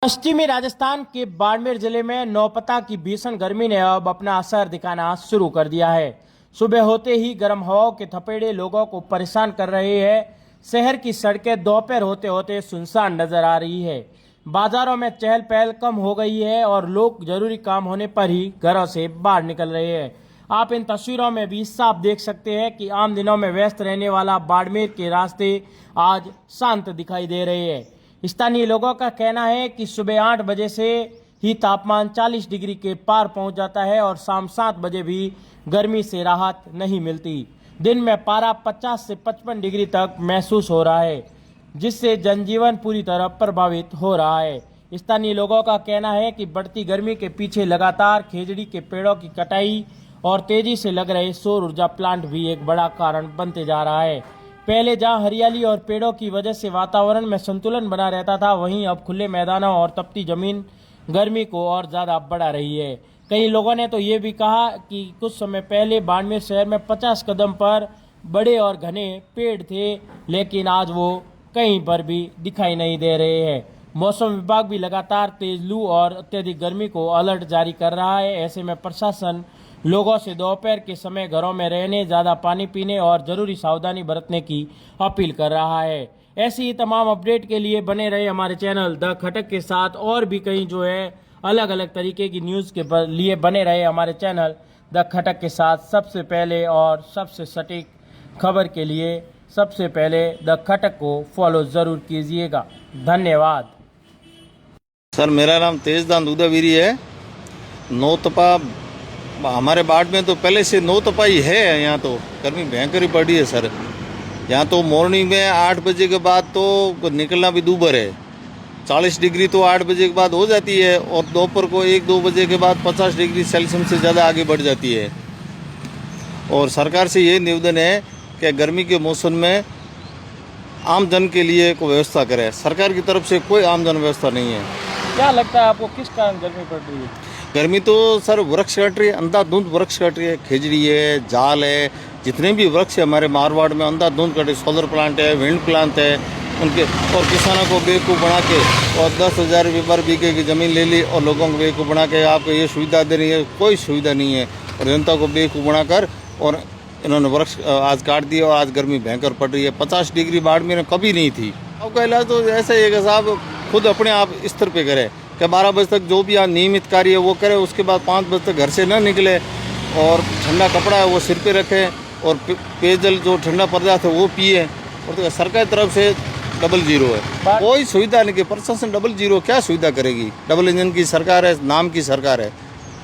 पश्चिमी राजस्थान के बाड़मेर जिले में नौपता की भीषण गर्मी ने अब अपना असर दिखाना शुरू कर दिया है। सुबह होते ही गर्म हवाओं के थपेड़े लोगों को परेशान कर रहे हैं। शहर की सड़कें दोपहर होते होते सुनसान नजर आ रही है। बाजारों में चहल पहल कम हो गई है और लोग जरूरी काम होने पर ही घरों से बाहर निकल रहे हैं। आप इन तस्वीरों में भी साफ देख सकते हैं कि आम दिनों में व्यस्त रहने वाला बाड़मेर के रास्ते आज शांत दिखाई दे रहे हैं। स्थानीय लोगों का कहना है कि सुबह 8 बजे से ही तापमान 40 डिग्री के पार पहुंच जाता है और शाम 7 बजे भी गर्मी से राहत नहीं मिलती। दिन में पारा 50 से 55 डिग्री तक महसूस हो रहा है, जिससे जनजीवन पूरी तरह प्रभावित हो रहा है। स्थानीय लोगों का कहना है कि बढ़ती गर्मी के पीछे लगातार खेजड़ी के पेड़ों की कटाई और तेजी से लग रहे सौर ऊर्जा प्लांट भी एक बड़ा कारण बनते जा रहा है। पहले जहां हरियाली और पेड़ों की वजह से वातावरण में संतुलन बना रहता था, वहीं अब खुले मैदानों और तपती जमीन गर्मी को और ज़्यादा बढ़ा रही है। कई लोगों ने तो ये भी कहा कि कुछ समय पहले बाड़मेर शहर में 50 कदम पर बड़े और घने पेड़ थे, लेकिन आज वो कहीं पर भी दिखाई नहीं दे रहे हैं। मौसम विभाग भी लगातार तेज लू और अत्यधिक गर्मी को अलर्ट जारी कर रहा है। ऐसे में प्रशासन लोगों से दोपहर के समय घरों में रहने, ज़्यादा पानी पीने और ज़रूरी सावधानी बरतने की अपील कर रहा है। ऐसी ही तमाम अपडेट के लिए बने रहे हमारे चैनल द खटक के साथ। और भी कई जो है अलग अलग तरीके की न्यूज़ के लिए बने रहे हमारे चैनल द खटक के साथ। सबसे पहले और सबसे सटीक खबर के लिए सबसे पहले द खटक को फॉलो ज़रूर कीजिएगा। धन्यवाद। सर, मेरा नाम तेजदान दूधावीरी है। नौतपा हमारे बाड़ में तो पहले से नौतपा ही है। यहाँ तो गर्मी भयंकर ही पड़ी है सर। यहाँ तो मॉर्निंग में 8 बजे के बाद तो निकलना भी दूभर है। 40 डिग्री तो 8 बजे के बाद हो जाती है और दोपहर को 1-2 बजे के बाद 50 डिग्री सेल्सियस से ज़्यादा आगे बढ़ जाती है। और सरकार से ये निवेदन है कि गर्मी के मौसम में आम जन के लिए कोई व्यवस्था करे। सरकार की तरफ से कोई आम जन व्यवस्था नहीं है। क्या लगता है आपको किस कारण गर्मी पड़ रही है? गर्मी तो सर वृक्ष कट रही है, अंधाधुंध वृक्ष कट रही है। खेजड़ी है, जाल है, जितने भी वृक्ष है हमारे मारवाड़ में अंधाधुंध कटे। सोलर प्लांट है, विंड प्लांट है उनके, और किसानों को बेवकूफ़ बना के और 10,000 रुपये पर बीघे की ज़मीन ले ली और लोगों को बेवकूफ़ बना के आपको ये सुविधा दे रही है। कोई सुविधा नहीं है और जनता को बेवकूफ़ बनाकर और इन्होंने वृक्ष आज काट दिया और आज गर्मी भयंकर पड़ रही है। 50 डिग्री बाड़मेर में कभी नहीं थी। आपका इलाज तो ऐसा ही है कि साहब खुद अपने आप स्तर पे करे कि 12 बजे तक जो भी यहाँ नियमित कार्य है वो करे, उसके बाद 5 बजे तक घर से न निकले और ठंडा कपड़ा है वो सिर पे रखे और पेयजल जो ठंडा पदार्थ है वो पिए। और तो सरकार की तरफ से 00 है, कोई सुविधा नहीं कि प्रशासन 00 क्या सुविधा करेगी। डबल इंजन की सरकार है, नाम की सरकार है,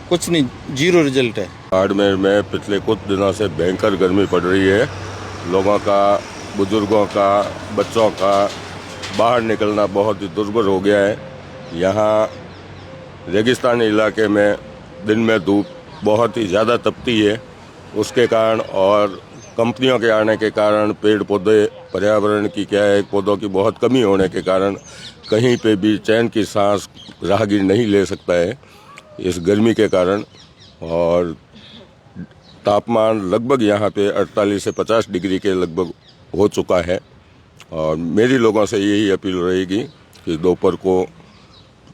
कुछ नहीं, 0 रिजल्ट है। बाड़मेर में पिछले कुछ दिनों से भयंकर गर्मी पड़ रही है। लोगों का, बुजुर्गों का, बच्चों का बाहर निकलना बहुत ही दुर्भर हो गया है। यहाँ रेगिस्तानी इलाके में दिन में धूप बहुत ही ज़्यादा तपती है। उसके कारण और कंपनियों के आने के कारण पेड़ पौधे, पर्यावरण की क्या है, पौधों की बहुत कमी होने के कारण कहीं पे भी चैन की सांस राहगीर नहीं ले सकता है इस गर्मी के कारण। और तापमान लगभग यहाँ पे 48 से 50 डिग्री के लगभग हो चुका है। और मेरी लोगों से यही अपील रहेगी कि दोपहर को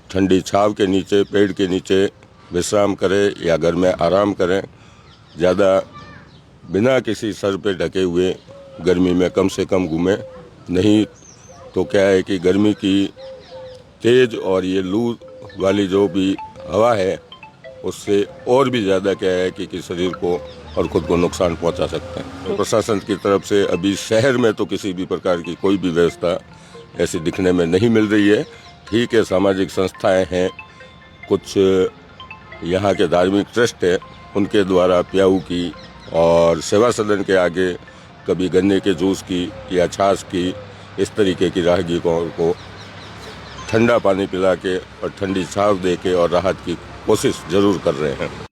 ठंडी छांव के नीचे, पेड़ के नीचे विश्राम करें या घर में आराम करें। ज़्यादा बिना किसी सर पे ढके हुए गर्मी में कम से कम घूमें। नहीं तो क्या है कि गर्मी की तेज़ और ये लू वाली जो भी हवा है उससे और भी ज़्यादा क्या है कि शरीर को और खुद को नुकसान पहुंचा सकते हैं। तो प्रशासन की तरफ से अभी शहर में तो किसी भी प्रकार की कोई भी व्यवस्था ऐसी दिखने में नहीं मिल रही है। ठीक है, सामाजिक संस्थाएं हैं, कुछ यहाँ के धार्मिक ट्रस्ट है, उनके द्वारा प्याऊ की और सेवा सदन के आगे कभी गन्ने के जूस की या छाछ की इस तरीके की राहगीरों को ठंडा पानी पिला के और ठंडी छांव दे के और राहत की कोशिश ज़रूर कर रहे हैं।